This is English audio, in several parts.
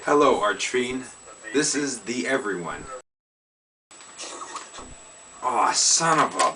Hello, Artrine. This is the everyone. Aw, son of a...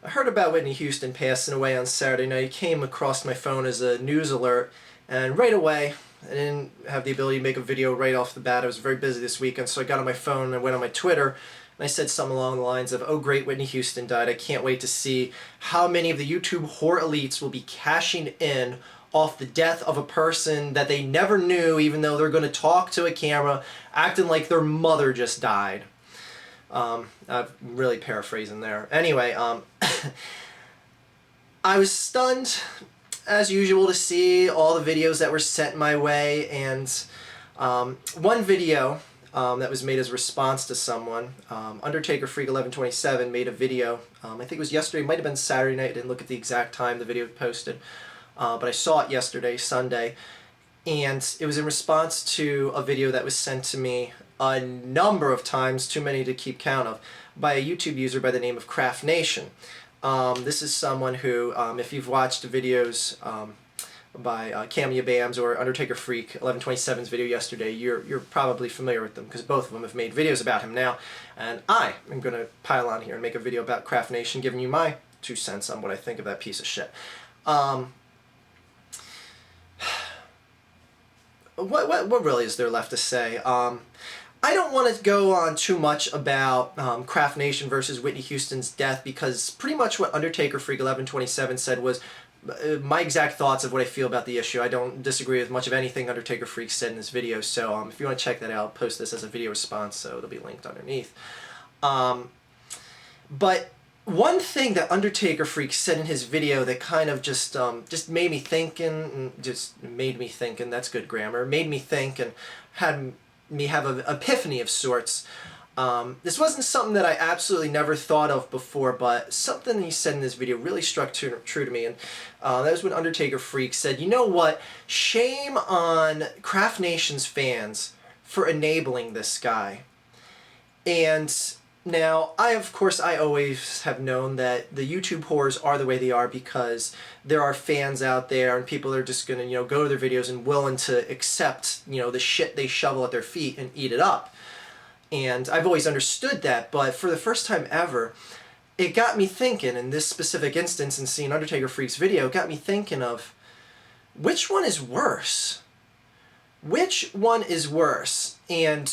I heard about Whitney Houston passing away on Saturday night. It came across my phone as a news alert, and right away, I didn't have the ability to make a video right off the bat. I was very busy this weekend, so I got on my phone and I went on my Twitter, and I said something along the lines of, "Oh great, Whitney Houston died. I can't wait to see how many of the YouTube whore elites will be cashing in off the death of a person that they never knew, even though they're going to talk to a camera, acting like their mother just died." I'm really paraphrasing there. Anyway, I was stunned, as usual, to see all the videos that were sent my way, and one video that was made as a response to someone, Undertaker Freak 1127 made a video, I think it was yesterday, it might have been Saturday night, I didn't look at the exact time the video was posted, but I saw it yesterday, Sunday, and it was in response to a video that was sent to me a number of times, too many to keep count of, by a YouTube user by the name of CraftNation. This is someone who, if you've watched videos by Cameo Bams or Undertaker Freak 1127's video yesterday, you're probably familiar with them because both of them have made videos about him now. And I am going to pile on here and make a video about CraftNation, giving you my 2 cents on what I think of that piece of shit. What really is there left to say? I don't want to go on too much about CraftNation versus Whitney Houston's death, because pretty much what Undertaker Freak 1127 said was my exact thoughts of what I feel about the issue. I don't disagree with much of anything Undertaker Freak said in this video, so if you want to check that out, I'll post this as a video response, so it'll be linked underneath. But one thing that Undertaker Freak said in his video that kind of just made me thinking, that's good grammar, made me think and had me have an epiphany of sorts. This wasn't something that I absolutely never thought of before, but something he said in this video really struck true to me, and that was when Undertaker Freak said, "You know what? Shame on CraftNation's fans for enabling this guy." And now, of course, I always have known that the YouTube whores are the way they are because there are fans out there and people are just going to, go to their videos and willing to accept, the shit they shovel at their feet and eat it up. And I've always understood that, but for the first time ever, it got me thinking, in this specific instance, and seeing Undertaker Freak's video, it got me thinking of, which one is worse? Which one is worse? And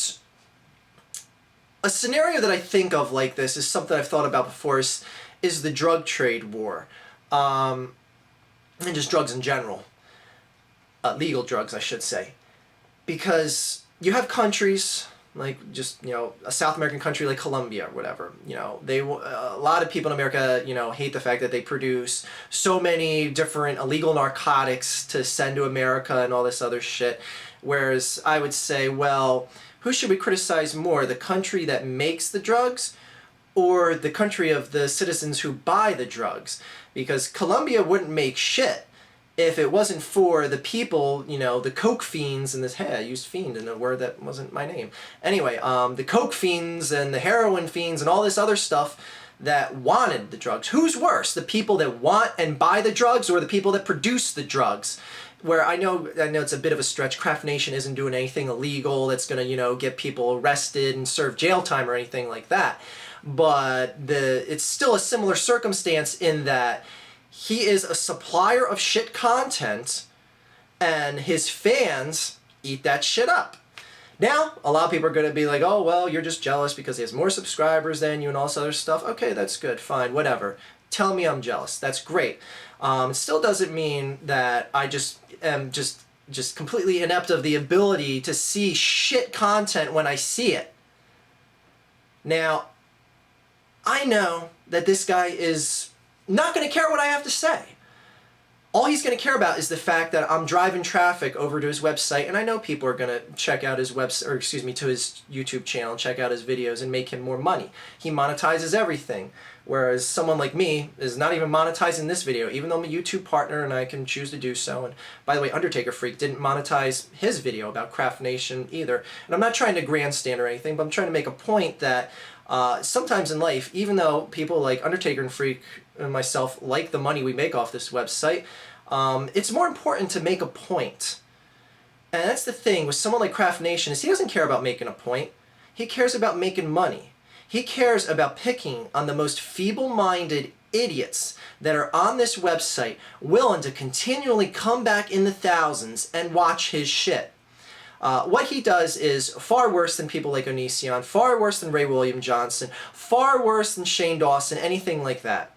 a scenario that I think of like this is something I've thought about before, is the drug trade war. And just drugs in general. Legal drugs, I should say. Because you have countries, like just, a South American country like Colombia or whatever, a lot of people in America, hate the fact that they produce so many different illegal narcotics to send to America and all this other shit. Whereas I would say, well, who should we criticize more, the country that makes the drugs or the country of the citizens who buy the drugs? Because Colombia wouldn't make shit if it wasn't for the people, the coke fiends and this, hey, I used fiend in a word that wasn't my name. Anyway, the coke fiends and the heroin fiends and all this other stuff that wanted the drugs. Who's worse, the people that want and buy the drugs or the people that produce the drugs? Where I know it's a bit of a stretch, CraftNation isn't doing anything illegal that's going to, get people arrested and serve jail time or anything like that. But it's still a similar circumstance in that he is a supplier of shit content and his fans eat that shit up. Now, a lot of people are going to be like, oh, well, you're just jealous because he has more subscribers than you and all this other stuff. Okay, that's good, fine, whatever. Tell me I'm jealous. That's great. It still doesn't mean that I just am just completely inept of the ability to see shit content when I see it. Now, I know that this guy is not going to care what I have to say. All he's going to care about is the fact that I'm driving traffic over to his website, and I know people are going to check out his website, or excuse me, to his YouTube channel, check out his videos, and make him more money. He monetizes everything, whereas someone like me is not even monetizing this video, even though I'm a YouTube partner and I can choose to do so. And by the way, Undertaker Freak didn't monetize his video about CraftNation either. And I'm not trying to grandstand or anything, but I'm trying to make a point that Sometimes in life, even though people like Undertaker and Freak and myself like the money we make off this website, it's more important to make a point. And that's the thing with someone like CraftNation is he doesn't care about making a point. He cares about making money. He cares about picking on the most feeble-minded idiots that are on this website willing to continually come back in the thousands and watch his shit. What he does is far worse than people like Onision, far worse than Ray William Johnson, far worse than Shane Dawson, anything like that.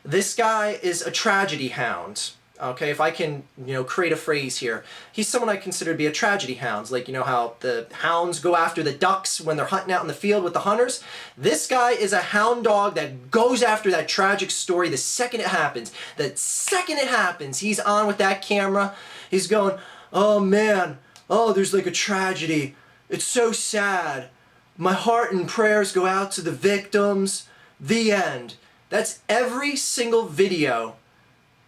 This guy is a tragedy hound. Okay, if I can, create a phrase here. He's someone I consider to be a tragedy hound. Like, how the hounds go after the ducks when they're hunting out in the field with the hunters. This guy is a hound dog that goes after that tragic story the second it happens. The second it happens, he's on with that camera. He's going, oh man, oh, there's like a tragedy. It's so sad. My heart and prayers go out to the victims. The end. That's every single video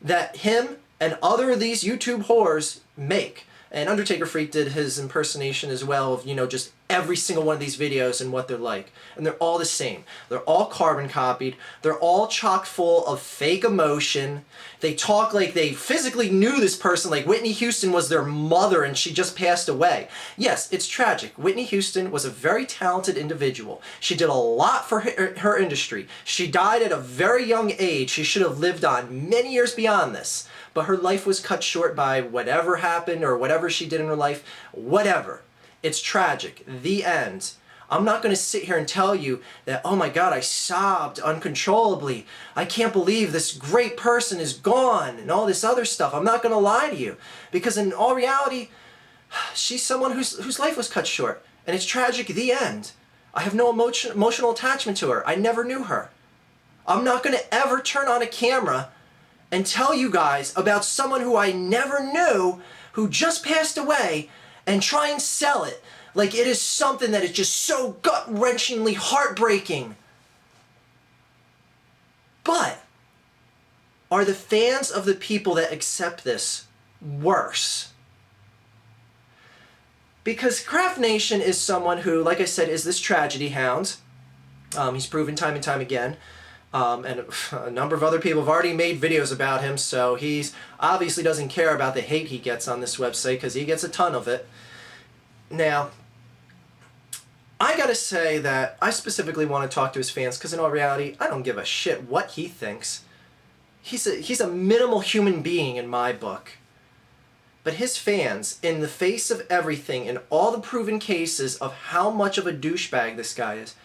that him and other of these YouTube whores make. And Undertaker Freak did his impersonation as well of, just every single one of these videos and what they're like. And they're all the same. They're all carbon copied. They're all chock full of fake emotion. They talk like they physically knew this person, like Whitney Houston was their mother and she just passed away. Yes, it's tragic. Whitney Houston was a very talented individual. She did a lot for her industry. She died at a very young age. She should have lived on many years beyond this. But her life was cut short by whatever happened or whatever she did in her life. Whatever. It's tragic. The end. I'm not going to sit here and tell you that, oh my God, I sobbed uncontrollably. I can't believe this great person is gone and all this other stuff. I'm not going to lie to you. Because in all reality, she's someone whose life was cut short. And it's tragic. The end. I have no emotional attachment to her. I never knew her. I'm not going to ever turn on a camera and tell you guys about someone who I never knew who just passed away and try and sell it like it is something that is just so gut-wrenchingly heartbreaking. But are the fans of the people that accept this worse? Because CraftNation is someone who, like I said, is this tragedy hound. He's proven time and time again. And a number of other people have already made videos about him, so he's obviously doesn't care about the hate he gets on this website because he gets a ton of it. Now, I gotta say that I specifically want to talk to his fans because in all reality, I don't give a shit what he thinks. He's a minimal human being in my book. But his fans, in the face of everything and all the proven cases of how much of a douchebag this guy is,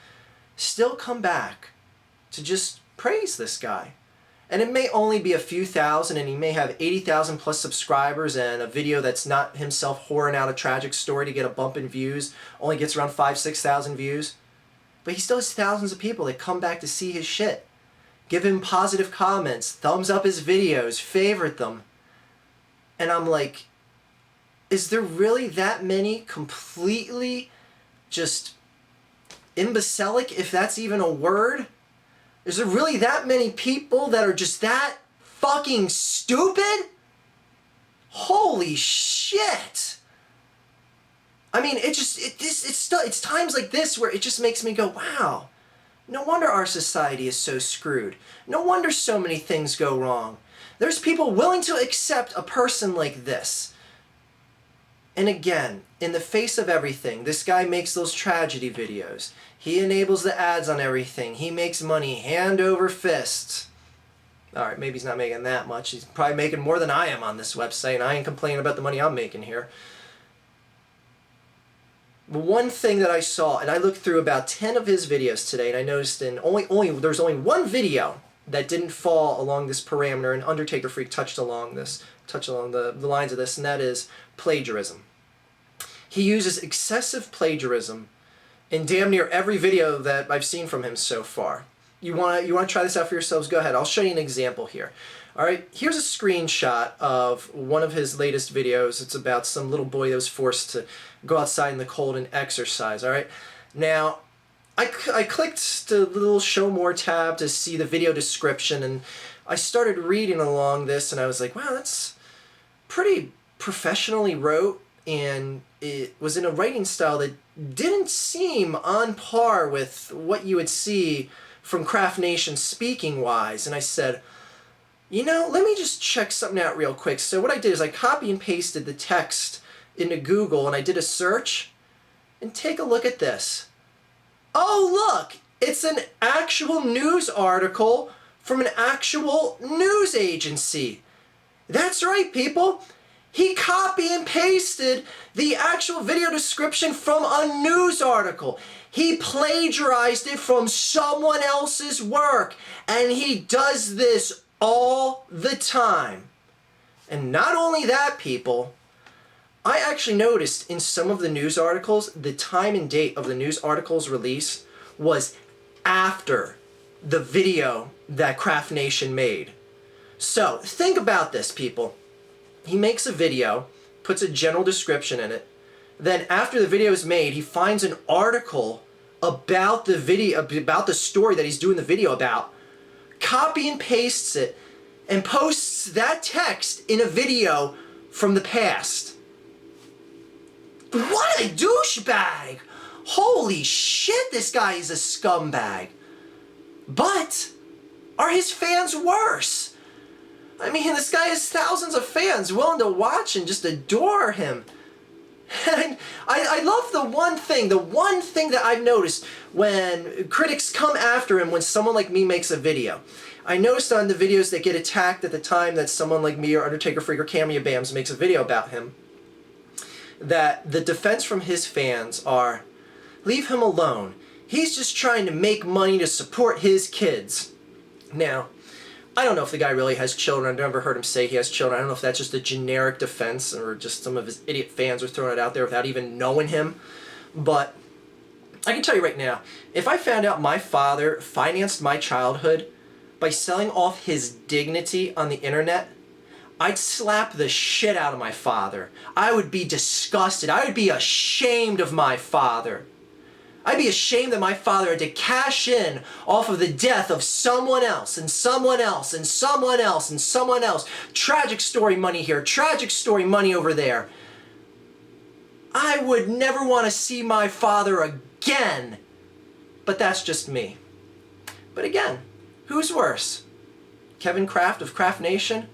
still come back to just praise this guy. And it may only be a few thousand and he may have 80,000 plus subscribers and a video that's not himself whoring out a tragic story to get a bump in views, only gets around 5,000-6,000 views. But he still has thousands of people that come back to see his shit. Give him positive comments, thumbs up his videos, favorite them. And I'm like, is there really that many completely just imbecilic, if that's even a word? Is there really that many people that are just that fucking stupid? Holy shit! I mean, it's times like this where it just makes me go, wow, no wonder our society is so screwed. No wonder so many things go wrong. There's people willing to accept a person like this. And again, in the face of everything, this guy makes those tragedy videos. He enables the ads on everything. He makes money hand over fist. Alright, maybe he's not making that much. He's probably making more than I am on this website, and I ain't complaining about the money I'm making here. But one thing that I saw, and I looked through about 10 of his videos today, and I noticed there's only one video that didn't fall along this parameter, and Undertaker Freak touched along the lines of this, and that is plagiarism. He uses excessive plagiarism in damn near every video that I've seen from him so far. You want to try this out for yourselves? Go ahead. I'll show you an example here. All right, here's a screenshot of one of his latest videos. It's about some little boy that was forced to go outside in the cold and exercise. All right, now I clicked the little show more tab to see the video description, and I started reading along this, and I was like, wow, that's pretty professionally wrote, and it was in a writing style that didn't seem on par with what you would see from CraftNation speaking-wise. And I said, you know, let me just check something out real quick. So what I did is I copy and pasted the text into Google, and I did a search. And take a look at this. Oh, look! It's an actual news article from an actual news agency. That's right, people. He copy and pasted the actual video description from a news article. He plagiarized it from someone else's work. And he does this all the time. And not only that, people, I actually noticed in some of the news articles, the time and date of the news article's release was after the video that CraftNation made. So, think about this, people. He makes a video, puts a general description in it, then after the video is made, he finds an article about the video, about the story that he's doing the video about, copy and pastes it, and posts that text in a video from the past. What a douchebag! Holy shit, this guy is a scumbag. But are his fans worse? I mean, this guy has thousands of fans willing to watch and just adore him. And I love the one thing that I've noticed when critics come after him when someone like me makes a video. I noticed on the videos that get attacked at the time that someone like me or Undertaker Freak or Cameo Bams makes a video about him, that the defense from his fans are, leave him alone. He's just trying to make money to support his kids. Now, I don't know if the guy really has children. I've never heard him say he has children. I don't know if that's just a generic defense or just some of his idiot fans are throwing it out there without even knowing him. But I can tell you right now, if I found out my father financed my childhood by selling off his dignity on the internet, I'd slap the shit out of my father. I would be disgusted. I would be ashamed of my father. I'd be ashamed that my father had to cash in off of the death of someone else and someone else and someone else and someone else. Tragic story money here, tragic story money over there. I would never want to see my father again. But that's just me. But again, who's worse? Kevin Kraft of CraftNation?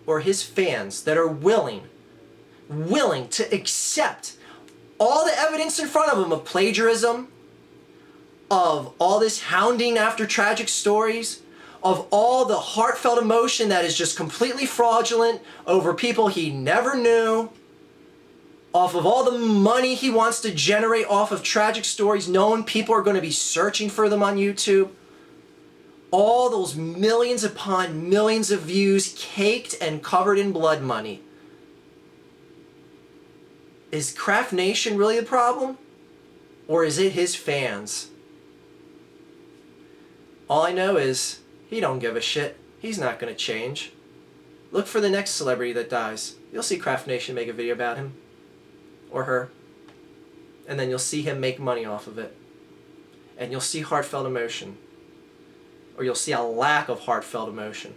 Or his fans that are willing to accept all the evidence in front of them of plagiarism, of all this hounding after tragic stories, of all the heartfelt emotion that is just completely fraudulent over people he never knew, off of all the money he wants to generate off of tragic stories, knowing people are going to be searching for them on YouTube. All those millions upon millions of views caked and covered in blood money. Is CraftNation really the problem? Or is it his fans? All I know is, he don't give a shit. He's not going to change. Look for the next celebrity that dies. You'll see CraftNation make a video about him. Or her. And then you'll see him make money off of it. And you'll see heartfelt emotion. Or you'll see a lack of heartfelt emotion.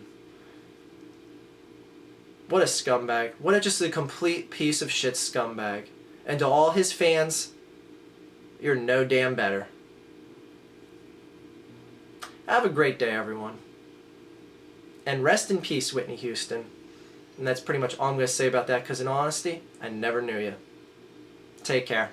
What a scumbag. What a just a complete piece of shit scumbag. And to all his fans, you're no damn better. Have a great day, everyone. And rest in peace, Whitney Houston. And that's pretty much all I'm going to say about that, because in honesty, I never knew you. Take care.